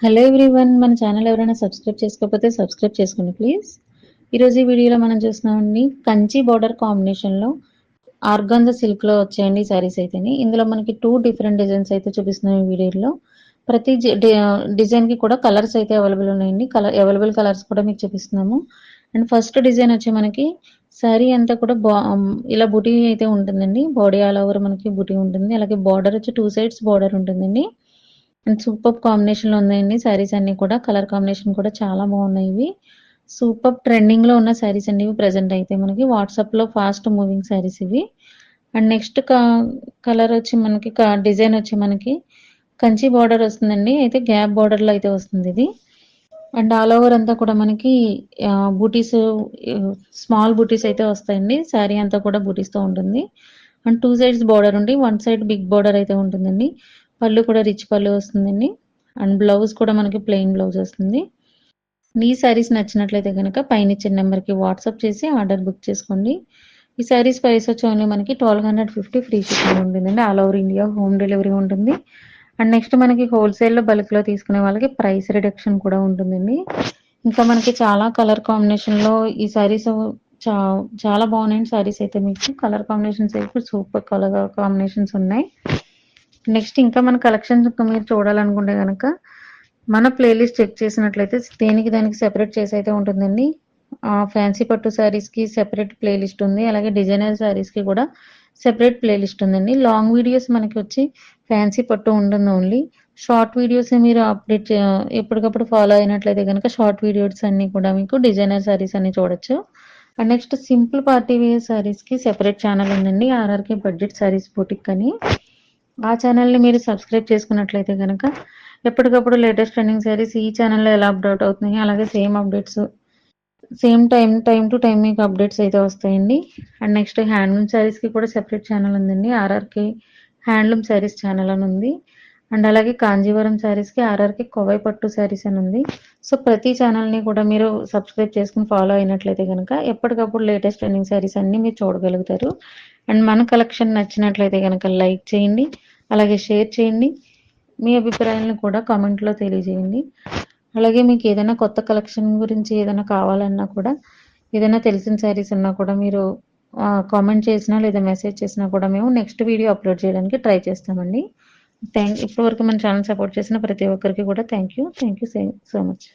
Hello everyone, మన channel ఎవరైనా subscribe చేసుకోకపోతే సబ్స్క్రైబ్ చేసుకోండి ప్లీజ్. ఈరోజు ఈ వీడియోలో మనం చూస్తున్నామండి కంచి బార్డర్ కాంబినేషన్లో ఆర్గాంజా సిల్క్లో వచ్చాయండి ఈ శారీస్ అయితేని. ఇందులో మనకి 2 డిఫరెంట్ డిజైన్స్ అయితే చూపిస్తున్నాం ఈ వీడియోలో. ప్రతి డిజైన్కి కూడా కలర్స్ అయితే అవైలబుల్ ఉన్నాయండి. అవైలబుల్ కలర్స్ కూడా మీకు చూపిస్తున్నాము. అండ్ ఫస్ట్ డిజైన్ వచ్చి మనకి శారీ అంతా కూడా ఇలా బుటీ అయితే ఉంటుందండి. బాడీ ఆల్ ఓవర్ మనకి బుటీ ఉంటుంది. అలాగే బార్డర్ వచ్చి 2 సైడ్స్ బార్డర్ ఉంటుందండి. అండ్ సూపర్ కాంబినేషన్లో ఉన్నాయండి శారీస్ అన్ని కూడా. కలర్ కాంబినేషన్ కూడా చాలా బాగున్నాయి ఇవి. సూపర్ ట్రెండింగ్ లో ఉన్న శారీస్ అండి ఇవి. ప్రెసెంట్ అయితే మనకి వాట్సాప్ లో ఫాస్ట్ మూవింగ్ శారీస్ ఇవి. అండ్ నెక్స్ట్ కలర్ వచ్చి మనకి డిజైన్ వచ్చి మనకి కంచి బార్డర్ వస్తుందండి. అయితే గ్యాప్ బార్డర్ లో అయితే వస్తుంది ఇది. అండ్ ఆల్ ఓవర్ అంతా కూడా మనకి బూటీస్, స్మాల్ బూటీస్ అయితే వస్తాయండి. శారీ అంతా కూడా బూటీస్ తో ఉంటుంది. అండ్ 2 సైడ్స్ బార్డర్ ఉండి 1 సైడ్ బిగ్ బార్డర్ అయితే ఉంటుందండి. పళ్ళు కూడా రిచ్ పళ్ళు వస్తుందండి. అండ్ బ్లౌజ్ కూడా మనకి ప్లెయిన్ బ్లౌజ్ వస్తుంది. ఈ శారీస్ నచ్చినట్లయితే కనుక పైన ఇచ్చిన నెంబర్కి వాట్సాప్ చేసి ఆర్డర్ బుక్ చేసుకోండి. ఈ శారీస్ ప్రైస్ వచ్చి ఓన్లీ మనకి 1250 ఫ్రీ షిప్పింగ్ ఉంటుందండి. All over India home delivery ఉంటుంది. అండ్ నెక్స్ట్ మనకి హోల్సేల్లో బల్క్లో తీసుకునే వాళ్ళకి ప్రైస్ రిడక్షన్ కూడా ఉంటుందండి. ఇంకా మనకి చాలా కలర్ కాంబినేషన్లో ఈ శారీస్ చాలా బాగున్నాయి శారీస్ అయితే. మీకు కలర్ కాంబినేషన్స్ అయితే సూపర్ కలర్ కాంబినేషన్స్ ఉన్నాయి. నెక్స్ట్ ఇంకా మన కలెక్షన్స్ మీరు చూడాలనుకుంటే కనుక మన ప్లేలిస్ట్ చెక్ చేసినట్లయితే దేనికి దానికి సెపరేట్ చేసి అయితే ఉంటుందండి. ఫ్యాన్సీ పట్టు శారీస్కి సెపరేట్ ప్లేలిస్ట్ ఉంది. అలాగే డిజైనర్ శారీస్కి కూడా సెపరేట్ ప్లేలిస్ట్ ఉందండి. లాంగ్ వీడియోస్ మనకి వచ్చి ఫ్యాన్సీ పట్టు ఉంటుంది ఓన్లీ. షార్ట్ వీడియోస్ మీరు అప్డేట్ ఎప్పటికప్పుడు ఫాలో అయినట్లయితే కనుక షార్ట్ వీడియోస్ అన్ని కూడా మీకు డిజైనర్ శారీస్ అన్ని చూడొచ్చు. And next simple party wear శారీస్కి సెపరేట్ ఛానల్ ఉందండి, ఆర్ఆర్కే బడ్జెట్ శారీస్ బుటిక్ అని. ఆ ఛానల్ని మీరు సబ్స్క్రైబ్ చేసుకున్నట్లయితే కనుక ఎప్పటికప్పుడు లేటెస్ట్ ట్రెండింగ్ శారీస్ ఈ ఛానల్లో ఎలా అప్డేట్ అవుతున్నాయి అలాగే same updates same time to time మీకు అప్డేట్స్ అయితే వస్తాయండి. అండ్ నెక్స్ట్ హ్యాండ్లూమ్ శారీస్కి కూడా సెపరేట్ ఛానల్ ఉందండి, ఆర్ఆర్కే హ్యాండ్లూమ్ శారీస్ ఛానల్ అని ఉంది. అండ్ అలాగే కాంజీవరం శారీస్కి ఆర్ఆర్కే కోవై పట్టు శారీస్ అని ఉంది. సో ప్రతి ఛానల్ని కూడా మీరు సబ్స్క్రైబ్ చేసుకుని ఫాలో అయినట్లయితే కనుక ఎప్పటికప్పుడు లేటెస్ట్ ట్రెండింగ్ శారీస్ అన్ని మీరు చూడగలుగుతారు. అండ్ మన కలెక్షన్ నచ్చినట్లయితే కనుక లైక్ చేయండి, అలాగే షేర్ చేయండి. మీ అభిప్రాయాలను కూడా కామెంట్లో తెలియజేయండి. అలాగే మీకు ఏదైనా కొత్త కలెక్షన్ గురించి ఏదైనా కావాలన్నా కూడా, ఏదైనా తెలిసిన శారీస్ ఉన్నా కూడా మీరు కామెంట్ చేసినా లేదా మెసేజ్ చేసినా కూడా మేము నెక్స్ట్ వీడియో అప్లోడ్ చేయడానికి ట్రై చేస్తామండి. ఇప్పటివరకు మన ఛానల్ సపోర్ట్ చేసిన ప్రతి ఒక్కరికి కూడా థ్యాంక్ యూ సో మచ్.